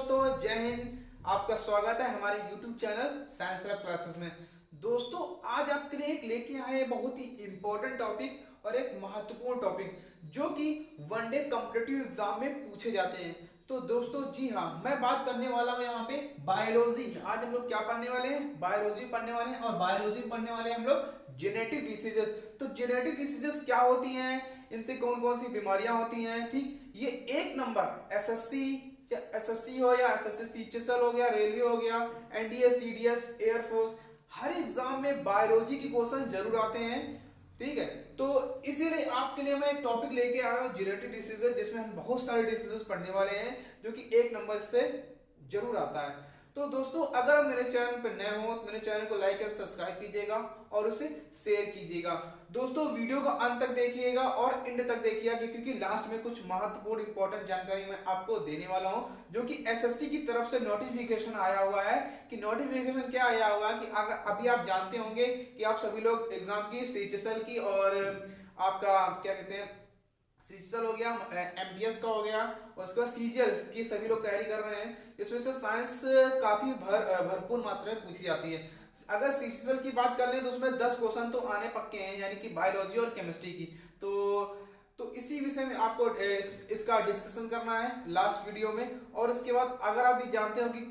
दोस्तों, जय हिंद। आपका स्वागत है हमारे YouTube channel science lab classes में। दोस्तों, आज आपके लिए एक लेके आए हैं बहुत ही इम्पोर्टेंट टॉपिक और एक महत्वपूर्ण टॉपिक जो कि वनडे कॉम्पिटिटिव एग्जाम में पूछे जाते हैं। तो दोस्तों, जी हाँ, मैं बात करने वाला हूँ यहाँ पे बायोलॉजी। आज हम लोग क्या पढ़ने वाले हैं? बायोलॉजी पढ़ने वाले हैं। और बायोलॉजी पढ़ने वाले हैं हम लोग जेनेटिक डिसीजेस। तो जेनेटिक डिसीजेस क्या होती हैं, इनसे कौन कौन सी बीमारियां होती हैं, ठीक, ये एक नंबर एसएससी हो या एसएससी सीएचएसएल हो गया, रेलवे हो गया, एनडीए, सीडीएस, एयरफोर्स, हर एग्जाम में बायोलॉजी की क्वेश्चन जरूर आते हैं। ठीक है, तो इसीलिए आपके लिए मैं एक टॉपिक लेके आया हूँ जेनेटिक डिसीजेस, जिसमें हम बहुत सारे डिसीजेस पढ़ने वाले हैं जो कि एक नंबर से जरूर आता है। तो दोस्तों, अगर आप मेरे चैनल पर नए हो तो मेरे चैनल को लाइक और सब्सक्राइब कीजिएगा और उसे शेयर कीजिएगा। दोस्तों, वीडियो को अंत तक देखिएगा और एंड तक देखिएगा, क्योंकि लास्ट में कुछ महत्वपूर्ण इंपॉर्टेंट जानकारी मैं आपको देने वाला हूं, जो कि एसएससी की तरफ से नोटिफिकेशन आया हुआ है। कि नोटिफिकेशन क्या आया हुआ है कि अगर अभी आप जानते होंगे कि आप सभी लोग एग्जाम की सीएचएसएल की और आपका क्या कहते हैं, सीजीएल हो गया, एमटीएस का हो गया, और उसके बाद सीजीएल की सभी लोग तैयारी कर रहे हैं। इसमें से साइंस काफी भरपूर मात्रा में पूछी जाती है। अगर सीजीएल की बात कर लें तो उसमें 10 क्वेश्चन तो आने पक्के हैं, यानी कि बायोलॉजी और केमिस्ट्री की। तो इसी विषय में आपको इसका डिस्कशन करना है लास्ट वीडियो में। और इसके बाद अगर आप ये जानते हो कि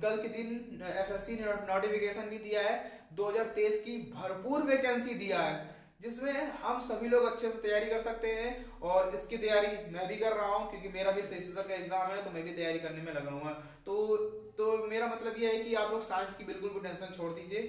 कल के दिन एसएससी ने नोटिफिकेशन भी दिया है 2023 की भरपूर वैकेंसी दिया है, जिसमें हम सभी लोग अच्छे से तैयारी कर सकते हैं। और इसकी तैयारी मैं भी कर रहा हूँ, क्योंकि मेरा भी सीएचएसएल का एग्जाम है, तो मैं भी तैयारी करने में लगा हुआ। तो मेरा मतलब ये है कि आप लोग साइंस की बिल्कुल भी टेंशन छोड़ दीजिए।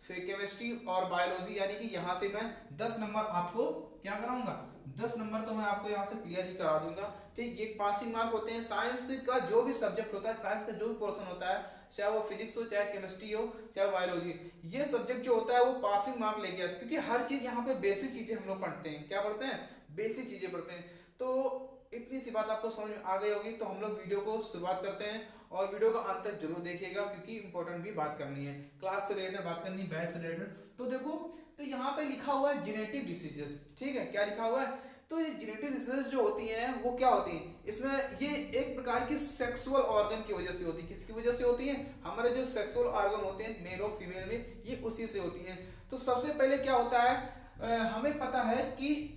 फिर केमिस्ट्री और बायोलॉजी, यानी कि यहाँ से मैं 10 नंबर आपको क्या कराऊंगा, 10 नंबर तो मैं आपको यहाँ से क्लियर ही करा दूंगा। ठीक, ये पासिंग मार्क होते हैं। साइंस का जो भी सब्जेक्ट होता है, साइंस का जो भी पोर्शन होता है, चाहे वो फिजिक्स हो, चाहे केमिस्ट्री हो, चाहे बायोलॉजी, ये सब्जेक्ट जो होता है वो पासिंग मार्क लेके आता है। क्योंकि हर चीज यहाँ पे बेसिक चीजें हम लोग पढ़ते हैं। क्या पढ़ते हैं? बेसिक चीजें पढ़ते हैं। तो इतनी सी बात आपको समझ में आ गई होगी। तो हम लोग वीडियो को शुरुआत करते हैं, और वीडियो का अंत तक जरूर देखिएगा, क्योंकि इंपॉर्टेंट भी बात करनी है, क्लास से रिलेटेड बात करनी, बैच से रिलेटेड। तो देखो, तो यहाँ पे लिखा हुआ है जेनेटिक डिसीजेस। ठीक है, क्या लिखा हुआ है? तो ये जेनेटिक डिसीजेस जो होती हैं वो क्या होती हैं? इसमें ये एक प्रकार की सेक्सुअल ऑर्गन की वजह से होती है। किसकी वजह से होती है? हमारे जो सेक्सुअल ऑर्गन होते हैं मेल और फीमेल में, ये उसी से होती हैं। तो सबसे पहले क्या होता है, हमें पता है कि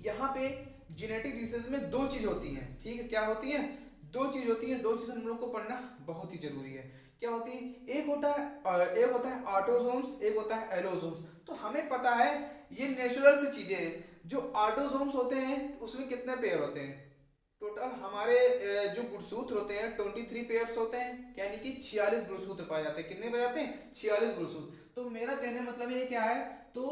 यहाँ पे जेनेटिक डिसीज में दो चीज होती हैं। ठीक है, क्या होती है? दो चीज होती है। दो चीज हम लोग को पढ़ना बहुत ही जरूरी है। क्या होती है? एक होता है ऑटोसोम्स, एक होता है एलोसोम्स। तो हमें पता है ये नेचुरल से चीजें हैं। जो ऑटोसोम्स होते हैं उसमें कितने पेयर होते हैं? टोटल हमारे जो गुणसूत्र होते हैं 23 पेयर्स होते हैं, यानी कि 46 गुणसूत्र पाए जाते हैं। कितने पाए जाते हैं? 46 गुणसूत्र। तो मेरा कहने मतलब ये क्या है, तो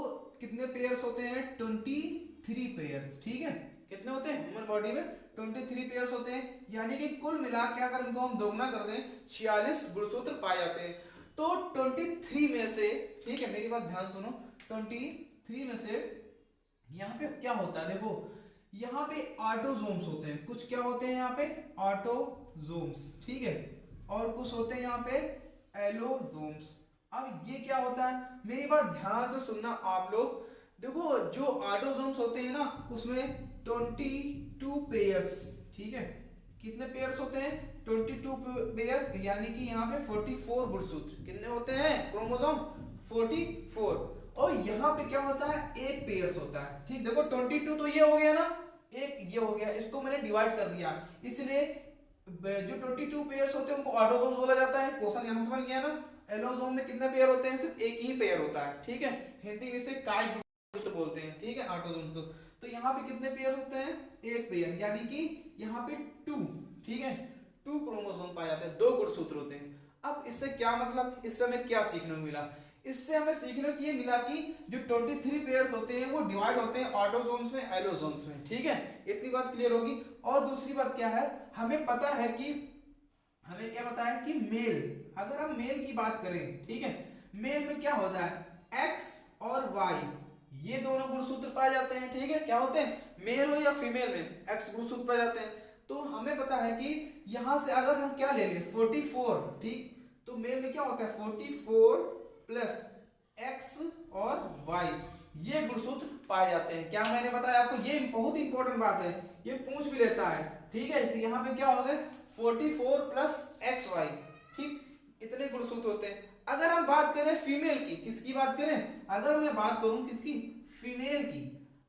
कितने पेयर्स होते हैं? 23 पेयर्स। ठीक है, कितने होते हैं ह्यूमन बॉडी में? 23 पेयर्स होते हैं, यानी कि कुल मिला के अगर इनको हम दोगुना कर दें 46 गुणसूत्र पाए जाते हैं। तो 23 में से, ठीक है मेरी बात ध्यान सुनो, 23 में से यहाँ पे क्या होता है, देखो यहाँ पे ऑटोसोम्स होते हैं। कुछ क्या होते हैं यहाँ पे? ऑटोसोम्स। ठीक है, और कुछ होते हैं यहाँ पे एलोसोम्स। अब ये क्या होता है, मेरी बात ध्यान से सुनना आप लोग। देखो, जो ऑटोसोम्स होते हैं ना, उसमें 22 पेयर्स। ठीक है, कितने पेयर्स होते हैं? 22 पेयर्स, यानी कि यहाँ पे 44 गुणसूत्र। कितने होते हैं क्रोमोसोम? 44। और यहाँ पे क्या होता है? एक पेयर्स होता है। ठीक, देखो 22 तो ये हो गया ना, एक ये हो गया, इसको मैंने डिवाइड कर दिया, इसलिए जो 22 पेयर्स होते हैं उनको ऑटोसोम्स बोला जाता है। क्वेश्चन यहाँ से बन गया ना। एलोसोम में कितने पेयर होते हैं? सिर्फ एक ही पेयर होता है। ठीक है, हिंदी में से काय बोलते हैं। ठीक है, ऑटोसोम को। तो यहाँ पे कितने पेयर होते हैं? एक पेयर, यानी कि यहाँ पे 2। ठीक है, 2 क्रोमोसोम पाए जाते हैं, 2 गुणसूत्र होते हैं। अब इससे क्या मतलब, इससे हमें क्या सीखने को मिला? इससे हमें सीखने को ये मिला कि जो 23 पेयर्स होते हैं वो डिवाइड होते हैं ऑटोसोम्स में, एलोसोम्स में। ठीक है, इतनी बात क्लियर होगी। और दूसरी बात क्या है, हमें पता है कि मेल, अगर हम मेल की बात करें, ठीक है, मेल में क्या होता है? एक्स और वाई, ये दोनों गुणसूत्र पाए जाते हैं। ठीक है, क्या होते हैं? मेल हो या फीमेल में एक्स गुणसूत्र पाए जाते हैं। तो हमें पता है कि यहां से अगर हम क्या ले लें 44, ठीक, तो मेल में क्या होता है 44 प्लस एक्स और वाई, ये गुणसूत्र पाए जाते हैं। क्या मैंने बताया आपको? ये बहुत इंपॉर्टेंट बात है, ये पूछ भी लेता है। ठीक है। तो यहाँ पे क्या हो गया 44 प्लस एक्स वाई, ठीक, इतने गुणसूत्र होते हैं। अगर हम बात करें फीमेल की, किसकी बात करें, अगर मैं बात करूं किसकी, फीमेल की,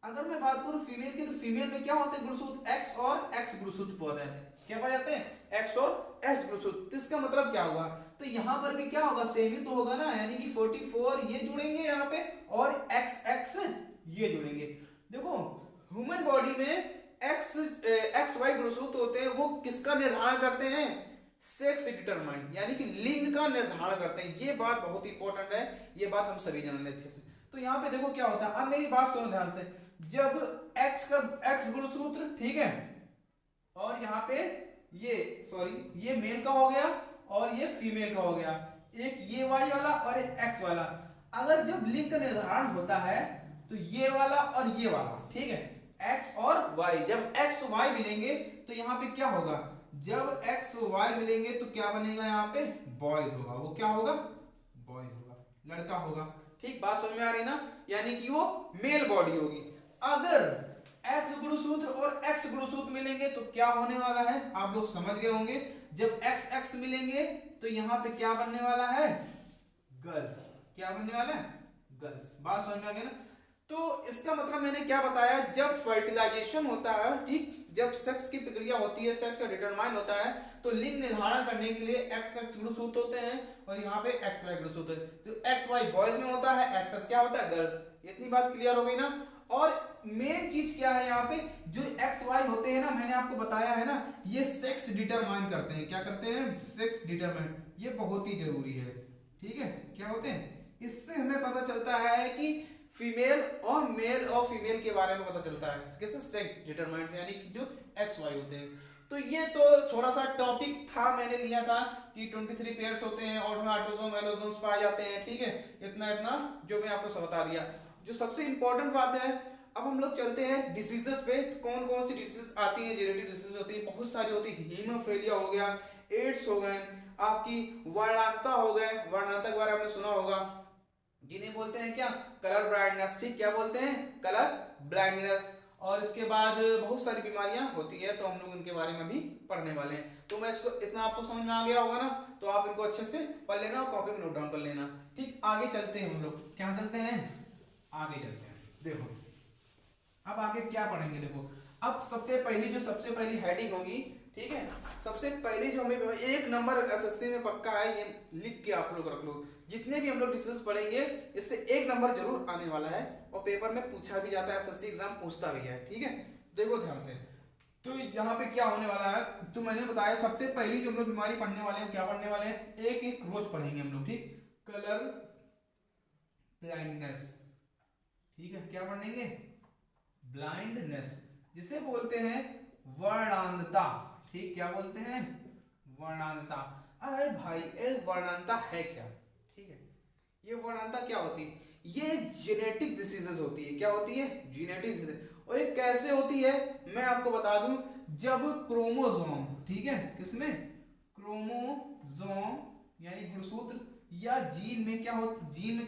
अगर मैं बात करूं फीमेल की, तो फीमेल में क्या होते हैं गुणसूत्र, एक्स और एक्स गुणसूत्र पाए जाते हैं। क्या पाए जाते हैं, एक्स और एक्स गुणसूत्र। तो इसका मतलब क्या हुआ, तो यहाँ पर भी क्या होगा, सेम ही तो होगा ना, यानी कि 44 ये जुड़ेंगे यहाँ पे और एक्स एक्स ये जुड़ेंगे। देखो ह्यूमन बॉडी में एक्स वाई गुणसूत्र होते हैं, वो किसका निर्धारण करते हैं, सेक्स डिटरमाइन, यानी कि लिंग का निर्धारण करते हैं। ये बात बहुत इंपॉर्टेंट है, ये बात हम सभी जान लें अच्छे से। तो यहाँ पे देखो क्या होता है, अब मेरी बात सुनो ध्यान से, जब एक्स गुणसूत्र, ठीक है, और यहाँ पे ये मेल का हो गया और ये फीमेल का हो गया, एक ये वाई वाला और एक एक्स वाला। अगर जब लिंग का निर्धारण होता है तो ये वाला और ये वाला, ठीक है, एक्स और वाई, जब एक्स वाई मिलेंगे तो यहाँ पे क्या होगा, जब एक्स वाई मिलेंगे तो क्या बनेगा, यहाँ पे बॉयज होगा। वो क्या होगा, बॉयज होगा, लड़का होगा। ठीक, बात समझ में आ रही ना, यानी कि वो मेल बॉडी होगी। अगर एक्स गुणसूत्र और एक्स गुणसूत्र मिलेंगे तो क्या होने वाला है, आप लोग समझ गए होंगे। जब एक्स एक्स मिलेंगे तो यहाँ पे क्या बनने वाला है, गर्ल्स। क्या बनने वाला है, गर्ल्स। बात समझ में आ गई ना। तो इसका मतलब मैंने क्या बताया, जब फर्टिलाइजेशन होता है, ठीक, जब सेक्स की प्रक्रिया होती है, सेक्स डिटरमाइन होता है, तो लिंग निर्धारण करने के लिए एक्स एक्स गुणसूत्र होते हैं और यहाँ पे एक्स वाई गुणसूत्र होते हैं। तो एक्स वाई बॉयज में होता है, एक्स एक्स क्या होता है, गर्ल्स। इतनी बात क्लियर हो गई ना। और मेन चीज क्या है यहाँ पे, जो एक्स वाई होते हैं ना, मैंने आपको बताया है ना, ये सेक्स डिटरमाइन करते हैं। क्या करते हैं, सेक्स डिटरमाइन। ये बहुत ही जरूरी है, ठीक है। क्या होते हैं, इससे हमें पता चलता है कि फीमेल और मेल और फीमेल के बारे में पता चलता है, कैसे सेक्स डिटरमाइंड, यानी कि जो एक्स वाई होते हैं। तो ये तो थोड़ा सा टॉपिक था, मैंने लिया था कि 23 पेयर्स होते हैं और ऑटोसोम एलोसोम्स पाए जाते हैं, ठीक है। इतना इतना जो मैं आपको सब बता दिया। जो सबसे इंपॉर्टेंट बात है, अब हम लोग चलते हैं डिसीजेस पे। कौन कौन सी डिसीज आती है, जेनेटिक डिसीज होती है, बहुत सारी होती है। हीमोफीलिया हो गया, एड्स हो गए, आपकी वर्णांतता हो गए, वर्णांतता के बारे में आपने सुना होगा, जिन्हें बोलते हैं क्या, कलर ब्लाइंडनेस। ठीक, क्या बोलते हैं, कलर ब्लाइंडनेस। और इसके बाद बहुत सारी बीमारियां होती है, तो हम लोग उनके बारे में भी पढ़ने वाले हैं। तो मैं इसको इतना आपको समझ में आ गया होगा ना, तो आप इनको अच्छे से पढ़ लेना और कॉपी में नोट डाउन कर लेना। ठीक, आगे चलते हैं हम लोग। क्या चलते हैं, आगे चलते हैं। देखो अब आगे क्या पढ़ेंगे, देखो अब सबसे पहली हेडिंग होगी, ठीक है। सबसे पहले जो हमें एक नंबर एसएससी में पक्का है, ये लिख के आप लोग रख लो। जितने भी हम लोग डिसीजन पढ़ेंगे, इससे एक नंबर जरूर आने वाला है और पेपर में पूछा भी जाता है, एसएससी एग्जाम पूछता भी है, ठीक है। देखो ध्यान से, तो यहाँ पे क्या होने वाला है, जो मैंने बताया, सबसे पहली जो हम लोग बीमारी पढ़ने वाले हैं, क्या पढ़ने वाले हैं, एक एक रोज पढ़ेंगे हम लोग, ठीक। कलर ब्लाइंडनेस, ठीक है। क्या पढ़ेंगे, ब्लाइंडनेस, जिसे बोलते हैं वर्णांधता, ठीक। क्या बोलते हैं, वर्णांधता। अरे भाई एक वर्णांधता है क्या, ठीक है। ये वर्णांधता क्या होती है, ये जेनेटिक डिसीजेस होती है। क्या होती है, जेनेटिक डिसीजेस। और ये कैसे होती है, मैं आपको बता दूं, जब क्रोमोसोम, ठीक है, किसमें, क्रोमोसोम यानी गुणसूत्र या जीन में क्या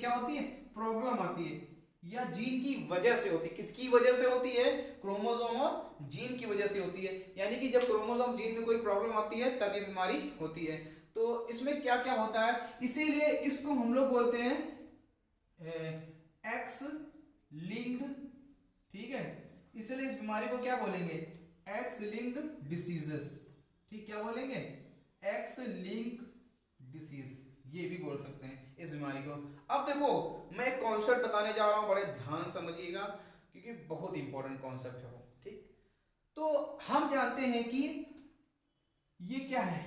होती है, प्रॉब्लम आती है, या जीन की वजह से होती है। किसकी वजह से होती है, क्रोमोसोम और जीन की वजह से होती है। यानी कि जब क्रोमोसोम जीन में कोई प्रॉब्लम आती है तब ये बीमारी होती है। तो इसमें क्या क्या होता है, इसीलिए इसको हम लोग बोलते हैं एक्स लिंक्ड, ठीक है। इसलिए इस बीमारी को क्या बोलेंगे, एक्स लिंक्ड डिसीजेस, ठीक। क्या बोलेंगे, एक्स लिंक्ड डिसीज, ये भी बोल सकते हैं इस बीमारी को। अब देखो मैं एक कॉन्सेप्ट बताने जा रहा हूं, बड़े ध्यान समझिएगा क्योंकि बहुत इंपॉर्टेंट कॉन्सेप्ट है वो, ठीक। तो हम जानते हैं कि ये क्या है,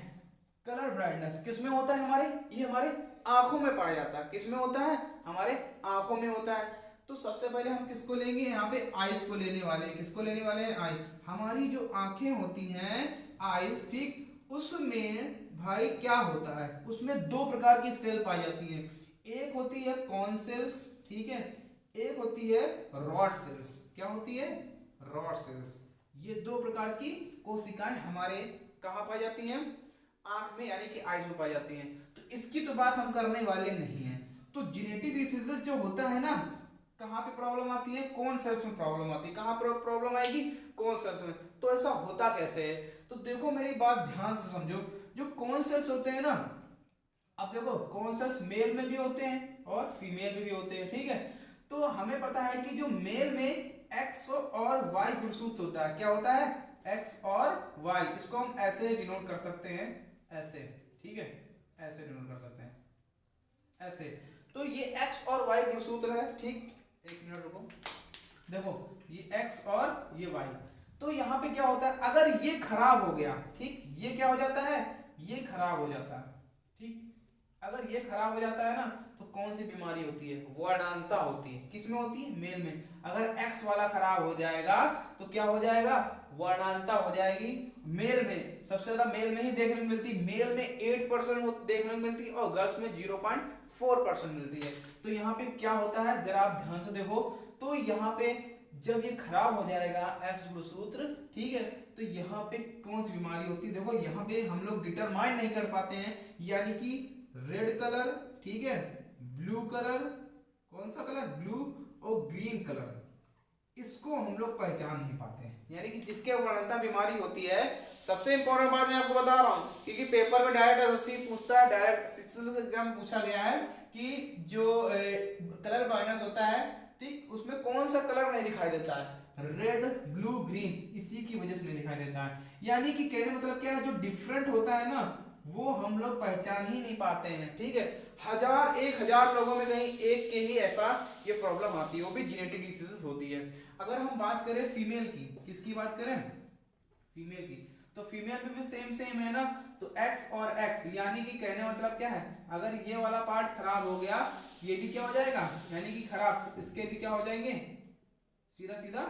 कलर ब्लाइंडनेस किसमें होता है, हमारे ये हमारे आंखों में पाया जाता है। किसमें होता है, हमारे आंखों में होता है। तो सबसे पहले हम किसको लेंगे, यहाँ पे आइज को लेने वाले हैं। किसको लेने वाले हैं, आई। हमारी जो आंखें होती हैं, आइज, ठीक, उसमें भाई क्या होता है, उसमें दो प्रकार की सेल पाई जाती है। एक होती है कॉन सेल्स, ठीक है, एक होती है रॉड सेल्स। क्या होती है, रॉड सेल्स। ये दो प्रकार की कोशिकाएं हमारे कहाँ पाई जाती हैं, आंख में, यानी कि आइज में पाई जाती हैं। तो इसकी तो बात हम करने वाले नहीं है। तो जेनेटिक डिसीजेस जो होता है ना, कहाँ पे प्रॉब्लम आती है, कौन सेल्स में प्रॉब्लम आती है। कहाँ पर प्रॉब्लम आएगी, कौन सेल्स में। तो ऐसा होता कैसे है, तो देखो मेरी बात ध्यान से समझो, जो कौन सेल्स होते हैं ना, अब देखो कौन सेल्स मेल में भी होते हैं और फीमेल में भी होते हैं, ठीक है। तो हमें पता है कि जो मेल में एक्स और वाई गुणसूत्र होता है, क्या होता है, एक्स और वाई, इसको हम ऐसे डिनोट कर सकते हैं, ऐसे, ठीक है, ऐसे डिनोट कर सकते हैं, ऐसे। तो ये एक्स और वाई गुणसूत्र है, ठीक। एक मिनट रुको, देखो ये एक्स और ये वाई। तो यहाँ पे क्या होता है, अगर ये खराब हो गया, ठीक, ये क्या हो जाता है, ये खराब हो जाता है, ठीक। अगर ये खराब हो जाता है ना, तो कौन सी बीमारी होती है, वर्णांता होती है। किसमें होती है, मेल में। अगर एक्स वाला खराब हो जाएगा तो क्या हो जाएगा, वर्णांता हो जाएगी। मेल में सबसे ज्यादा मेल में ही देखने को मिलती है, मेल में 8% देखने को मिलती है और गर्ल्स में 0.4% मिलती है। तो यहाँ पे क्या होता है, जरा आप ध्यान से देखो, तो यहाँ पे जब ये खराब हो जाएगा एक्स गुणसूत्र, ठीक है, तो यहाँ पे कौन सी बीमारी होती है, देखो यहाँ पे हम लोग डिटरमाइन नहीं कर पाते हैं, यानी कि रेड कलर, ठीक है, ब्लू कलर, कौन सा कलर, ब्लू, और ग्रीन कलर, इसको हम लोग पहचान नहीं पाते हैं, यानी कि जिसके वर्णनता बीमारी होती है। सबसे इंपॉर्टेंट बात मैं आपको बता रहा हूँ, क्योंकि पेपर में डायरेक्ट एसएससी पूछता है, डायरेक्ट सिक्स एग्जाम पूछा गया है कि जो कलर ब्लाइंडनेस होता है, ठीक, उसमें कौन सा कलर नहीं दिखाई देता है, रेड, ब्लू, ग्रीन, इसी की वजह से नहीं दिखाई देता है। यानी कि कहने मतलब क्या है, जो डिफरेंट होता है ना, वो हम लोग पहचान ही नहीं पाते हैं, ठीक है। 1000 लोगों में कहीं एक के ही ऐसा ये प्रॉब्लम आती है, वो भी जेनेटिक डिसीजेस होती है। अगर हम बात करें फीमेल की, किसकी बात करें, फीमेल की, तो फीमेल में भी सेम है ना, तो एक्स और एक्स, यानी कि कहने मतलब क्या है, अगर ये वाला पार्ट खराब हो गया, ये भी क्या हो जाएगा, यानी कि खराब, इसके भी क्या हो जाएंगे, सीधा सीधा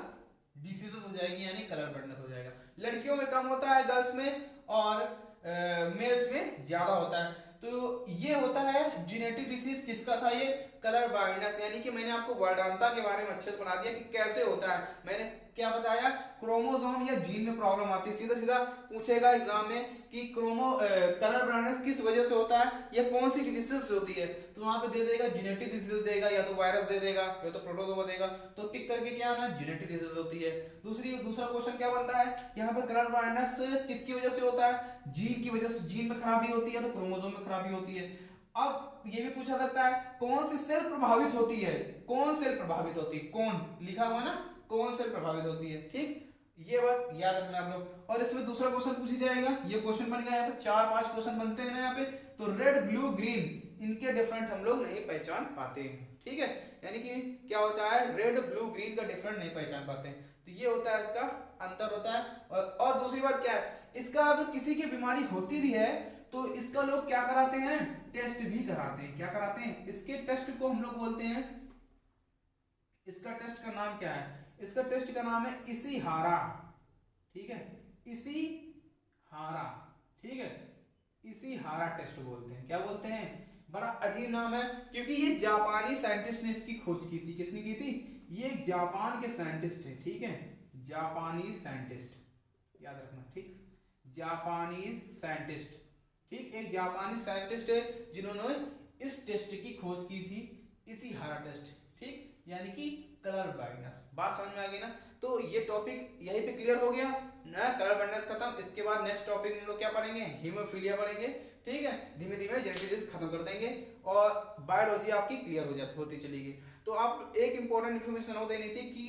डिसीजेस हो जाएगी, यानी कलर ब्लाइंडनेस हो जाएगा। लड़कियों में कम होता है, गर्ल्स में और मेल्स में ज्यादा होता है। तो ये होता है जेनेटिक डिसीज, किसका था ये, कलर ब्लाइंडनेस। यानी कि मैंने आपको वर्णांता के बारे में अच्छे से पढ़ा दिया कि कैसे होता है। मैंने क्या बताया, क्रोमोसोम या जीन में प्रॉब्लम आती है, सीधा सीधा पूछेगा एग्जाम में कि कलर ब्लाइंडनेस किस वजह से होता है या कौन सी डिसीज होती है, तो वहां पे दे देगा जेनेटिक डिसीज देगा, या तो वायरस दे देगा या तो प्रोटोजोआ देगा, तो टिक करके क्या आना, जेनेटिक डिसीज होती है। दूसरा क्वेश्चन क्या बनता है, यहाँ पे कलर ब्लाइंडनेस किसकी वजह से होता है, जीन की वजह से, जीन में खराबी होती है तो क्रोमोसोम में खराबी होती है। अब ये भी पूछा सकता है कौन सी सेल प्रभावित होती है, कौन सेल प्रभावित होती है, कौन लिखा हुआ ना, कौन सेल प्रभावित होती है, ठीक, ये बात याद रखना आप लोग। और इसमें दूसरा क्वेश्चन पूछी जाएगा, ये क्वेश्चन बन गया, यहाँ पे 4-5 क्वेश्चन बनते हैं ना यहाँ पे, तो रेड, ब्लू, ग्रीन, इनके डिफरेंट हम लोग नहीं पहचान पाते हैं, ठीक है। यानी कि क्या होता है, रेड, ब्लू, ग्रीन का डिफरेंट नहीं पहचान पाते हैं, तो ये होता है, इसका अंतर होता है। और दूसरी बात क्या है, इसका अगर किसी की बीमारी होती भी है तो इसका लोग क्या कराते हैं, टेस्ट भी कराते हैं, क्या कराते हैं, इसके टेस्ट को हम लोग बोलते हैं, इसका टेस्ट का नाम क्या है, इसका टेस्ट का नाम है इशिहारा, ठीक है, इशिहारा, ठीक है, इशिहारा टेस्ट बोलते हैं, क्या बोलते हैं, बड़ा अजीब नाम है, क्योंकि ये जापानी साइंटिस्ट ने इसकी खोज की थी। किसने की थी, ये जापान के साइंटिस्ट है, ठीक है, जापानी साइंटिस्ट, याद रखना, ठीक, जापानी साइंटिस्ट, ठीक, एक जापानी साइंटिस्ट है जिन्होंने इस टेस्ट की खोज की थी, इशिहारा टेस्ट, ठीक, यानी कि कलर ब्लाइंडनेस। बात समझ में आ गई ना, तो ये टॉपिक यहीं पे क्लियर हो गया ना, कलर ब्लाइंडनेस खत्म। इसके बाद नेक्स्ट टॉपिक में हम लोग क्या पढ़ेंगे, हीमोफीलिया पढ़ेंगे, ठीक है, धीमे धीमे जेनेटिक डिसीज खत्म कर देंगे और बायोलॉजी आपकी क्लियर हो जाती होती चलेगी। तो आप एक इंपॉर्टेंट इन्फॉर्मेशन और देनी थी कि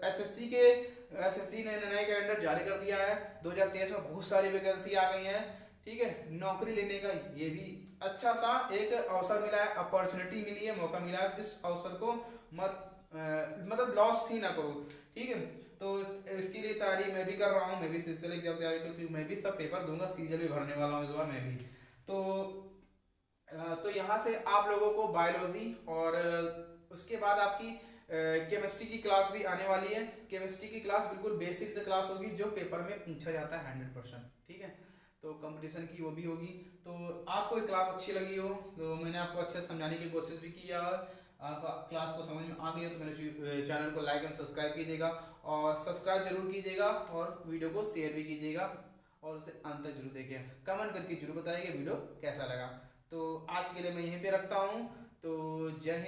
एसएससी ने नया कैलेंडर जारी कर दिया है, 2023 में बहुत सारी वैकेंसी आ गई हैं, ठीक है, नौकरी लेने का ये भी अच्छा सा एक अवसर मिला है, अपॉर्चुनिटी मिली है, मौका मिला है, इस अवसर को मत मतलब लॉस ही ना करो, ठीक है। तो इसके लिए तैयारी मैं भी कर रहा हूँ, मैं भी सीजीएल एग्जाम तैयारी, क्योंकि मैं भी सब पेपर दूंगा, सीजीएल भी भरने वाला हूँ इस बार मैं भी। तो यहाँ से आप लोगों को बायोलॉजी और उसके बाद आपकी केमिस्ट्री की क्लास भी आने वाली है। केमिस्ट्री की क्लास बिल्कुल बेसिक से क्लास होगी, जो पेपर में पूछा जाता है 100%, ठीक है। तो कंपटीशन की वो भी होगी। तो आपको क्लास अच्छी लगी हो तो मैंने आपको अच्छे से समझाने की कोशिश भी किया है, क्लास को समझ में आ गई हो तो मेरे चैनल को लाइक एंड सब्सक्राइब कीजिएगा, और सब्सक्राइब जरूर कीजिएगा, और वीडियो को शेयर भी कीजिएगा, और उसे अंत तक जरूर देखिए, कमेंट करके जरूर बताइए वीडियो कैसा लगा। तो आज के लिए मैं यहीं पे रखता हूँ, तो जय हिंद।